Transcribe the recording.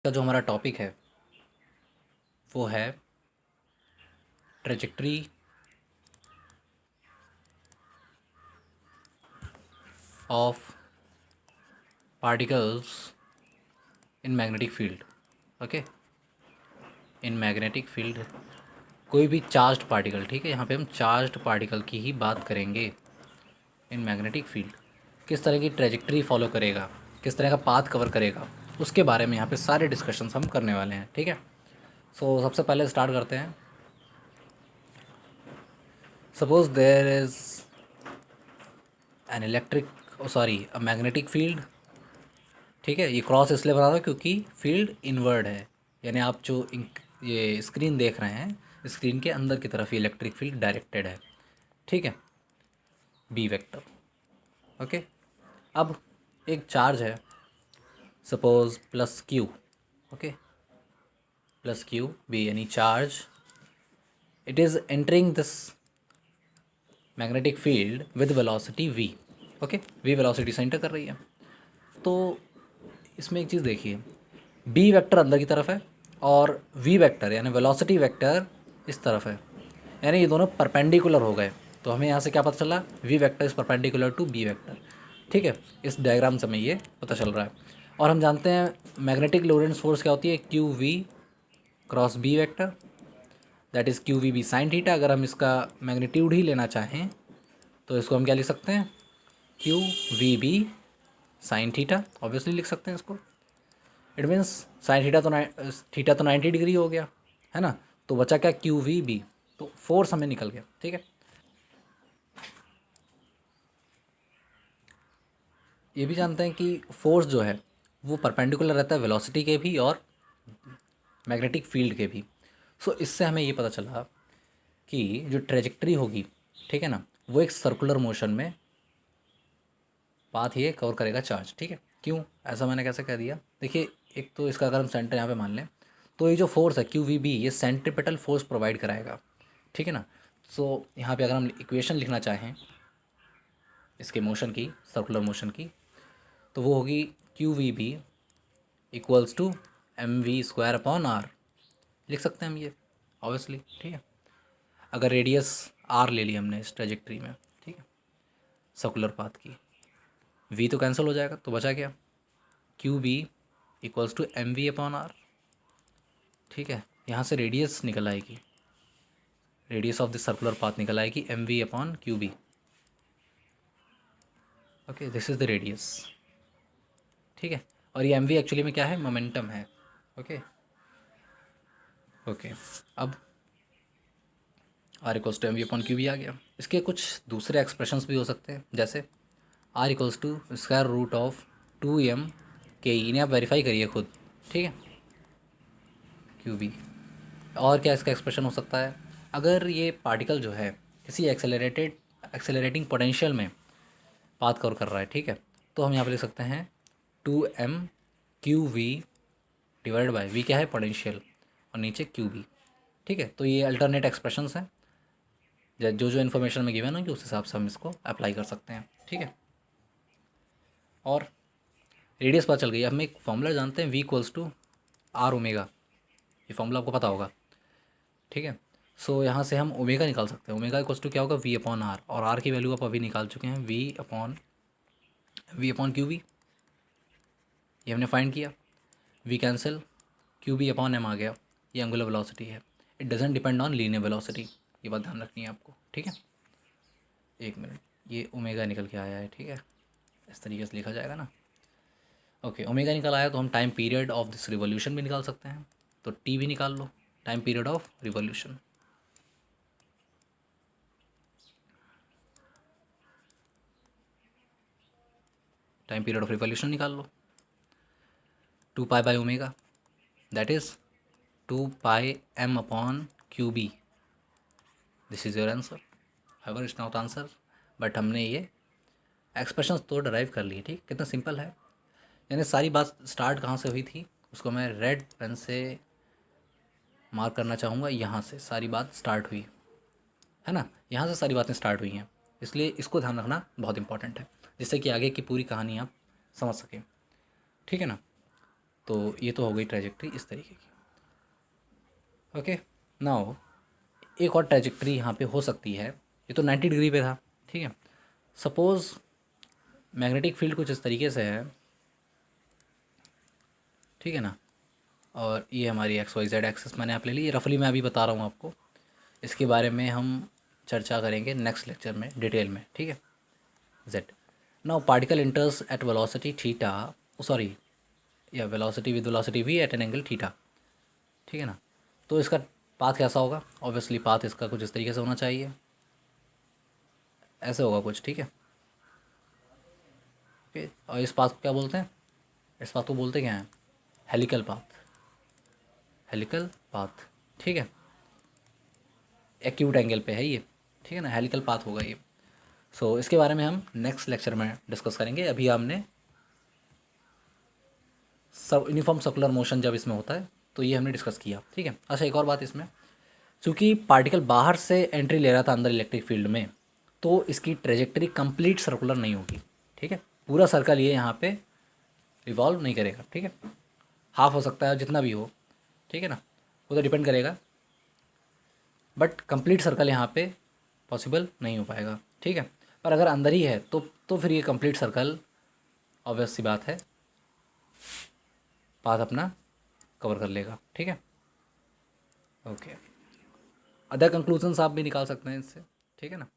का जो हमारा टॉपिक है वो है trajectory of particles in magnetic field. Okay, in magnetic field कोई भी चार्ज्ड पार्टिकल, ठीक है, यहाँ पे हम चार्ज्ड पार्टिकल की ही बात करेंगे। इन मैग्नेटिक फील्ड किस तरह की ट्रेजेक्ट्री फॉलो करेगा, किस तरह का पाथ कवर करेगा, उसके बारे में यहाँ पे सारे डिस्कशंस हम करने वाले हैं। ठीक है, सबसे पहले स्टार्ट करते हैं। Suppose there is an electric a magnetic field. ठीक है, ये क्रॉस इसलिए बना रहा हूँ क्योंकि फील्ड इनवर्ड है, यानी आप जो ये स्क्रीन देख रहे हैं, स्क्रीन के अंदर की तरफ ये इलेक्ट्रिक फील्ड डायरेक्टेड है। ठीक है, बी वेक्टर। ओके, अब एक चार्ज है, suppose plus q. Okay, plus q B यानी charge, it is entering this magnetic field with velocity v. Okay, v velocity से एंटर कर रही है। तो इसमें एक चीज़ देखिए, बी वेक्टर अंदर की तरफ है और वी वेक्टर यानी वेलोसिटी वेक्टर इस तरफ है, यानी ये दोनों परपेंडिकुलर हो गए। तो हमें यहाँ से क्या पता चला, V vector is perpendicular to B vector. ठीक है, इस डायग्राम से हमें ये पता चल रहा है। और हम जानते हैं मैग्नेटिक लोरेंट्ज़ फोर्स क्या होती है, Q V cross B vector, that is Q V B sine theta. अगर हम इसका मैग्नीट्यूड ही लेना चाहें तो इसको हम क्या लिख सकते हैं, Q V B sine theta, obviously लिख सकते हैं इसको। इट मीन्स साइन थीटा तो 90 डिग्री हो गया है ना, तो बचा क्या, क्यू वी बी। तो फोर्स हमें निकल गया। ठीक है, ये भी जानते हैं कि फोर्स जो है वो परपेंडिकुलर रहता है वेलोसिटी के भी और मैग्नेटिक फील्ड के भी। इससे हमें ये पता चला कि जो ट्रेजेक्ट्री होगी, ठीक है ना, वो एक सर्कुलर मोशन में पाथ ये कवर करेगा चार्ज। ठीक है, क्यों ऐसा मैंने कैसे कह दिया, देखिए, एक तो इसका अगर हम सेंटर यहाँ पे मान लें तो ये जो फोर्स है क्यू वी बी, ये सेंट्रिपेटल फोर्स प्रोवाइड कराएगा। ठीक है ना। यहाँ पे अगर हम इक्वेशन लिखना चाहें इसके मोशन की, सर्कुलर मोशन की, तो वो होगी Q V B equals to M V square upon R. लिख सकते हैं हम ये ऑब्वियसली। ठीक है, अगर रेडियस आर ले ली हमने इस ट्रेजेक्ट्री में, ठीक है, सर्कुलर पाथ की, वी तो कैंसिल हो जाएगा, तो बचा क्या, Q B equals to M we upon R. ठीक है, यहाँ से रेडियस निकल आएगी, radius of the circular path निकल आएगी M we upon Q B. Okay, this is the radius. ठीक है, और ये एम वी एक्चुअली में क्या है, मोमेंटम है। ओके ओके, अब r equals to M we upon Q B आ गया। इसके कुछ दूसरे एक्सप्रेशंस भी हो सकते हैं, जैसे R equals to square root of 2m के, इन्हें आप वेरीफाई करिए खुद। ठीक है, क्यू बी। और क्या इसका एक्सप्रेशन हो सकता है, अगर ये पार्टिकल जो है किसी एक्सेलरेटिंग पोटेंशियल में पाथ कवर कर रहा है, ठीक है, तो हम यहाँ पे लिख सकते हैं 2m Q V divide by V क्या है, पोटेंशियल, और नीचे क्यू बी। ठीक है, तो ये अल्टरनेट एक्सप्रेशंस हैं, जो जो इन्फॉर्मेशन में गिवन होगी उस हिसाब से हम इसको अप्लाई कर सकते हैं। ठीक है, और रेडियस पता चल गई। अब हम एक फॉर्मूला जानते हैं, V equals to R omega, ये फॉर्मूला आपको पता होगा। ठीक है, यहाँ से हम ओमेगा निकाल सकते हैं। ओमेगा इक्वल्स टू क्या होगा, वी अपॉन आर, और आर की वैल्यू आप अभी निकाल चुके हैं, वी अपॉन क्यू बी, ये हमने फाइंड किया। V cancel, q B upon m आ गया, ये एंगुलर वेलोसिटी है। It doesn't depend on linear velocity, ये बात ध्यान रखनी है आपको। ठीक है, एक मिनट, ये ओमेगा निकल के आया है। ठीक है, इस तरीके से लिखा जाएगा ना। ओके, ओमेगा निकल आया तो हम time period of this revolution भी निकाल सकते हैं, तो टी भी निकाल लो, time period of revolution. Time period of revolution निकाल लो, 2 pi by omega, that is 2 pi m upon Q B. This is your answer. However it's not answer, but हमने ये एक्सप्रेशंस तो डराइव कर लिए। ठीक, कितना सिंपल है, यानी सारी बात स्टार्ट कहाँ से हुई थी, उसको मैं रेड पेन से मार्क करना चाहूँगा। यहाँ से सारी बात स्टार्ट हुई है ना, यहाँ से सारी बातें स्टार्ट हुई हैं, इसलिए इसको ध्यान रखना बहुत इंपॉर्टेंट है, जिससे कि आगे की पूरी कहानी आप समझ सकें। ठीक है ना, तो ये तो हो गई ट्रेजेक्ट्री इस तरीके की। ओके, नाउ एक और ट्रेजेक्ट्री यहाँ पे हो सकती है। ये तो 90 डिग्री पे था, ठीक है। सपोज़ मैग्नेटिक फील्ड कुछ इस तरीके से है, ठीक है ना, और ये हमारी एक्स वाई जेड एक्सेस मैंने आप ले ली। रफली मैं अभी बता रहा हूँ आपको, इसके बारे में हम चर्चा करेंगे नेक्स्ट लेक्चर में डिटेल में, ठीक है। Z, now particle enters at velocity theta, sorry या velocity with velocity v at an angle theta, ठीक है ना। तो इसका पाथ कैसा होगा? ऑब्वियसली पाथ इसका कुछ इस तरीके से होना चाहिए, ऐसे होगा कुछ, ठीक है। ओके, और इस पाथ को क्या बोलते हैं? इस पाथ को बोलते क्या हैं? हेलिकल पाथ, हेलिकल पाथ, ठीक है। एक्यूट एंगल पे है ये, ठीक है ना, हेलिकल पाथ होगा ये। सो इसके बारे में हम नेक्स्ट लेक्चर में डिस्कस करेंगे। अभी हमने सब यूनिफॉर्म सर्कुलर मोशन जब इसमें होता है तो ये हमने डिस्कस किया, ठीक है। अच्छा, एक और बात इसमें, चूँकि पार्टिकल बाहर से एंट्री ले रहा था अंदर इलेक्ट्रिक फील्ड में, तो इसकी ट्रेजेक्टरी कंप्लीट सर्कुलर नहीं होगी, ठीक है। पूरा सर्कल ये यहाँ पे रिवॉल्व नहीं करेगा, ठीक है। हाफ हो सकता है, जितना भी हो, ठीक है ना, वो तो डिपेंड करेगा, बट कंप्लीट सर्कल यहाँ पे पॉसिबल नहीं हो पाएगा, ठीक है। पर अगर अंदर ही है तो फिर ये कंप्लीट सर्कल ऑब्वियस सी बात है पाथ अपना कवर कर लेगा, ठीक है। ओके, अदर कंक्लूजन्स आप भी निकाल सकते हैं इससे, ठीक है ना।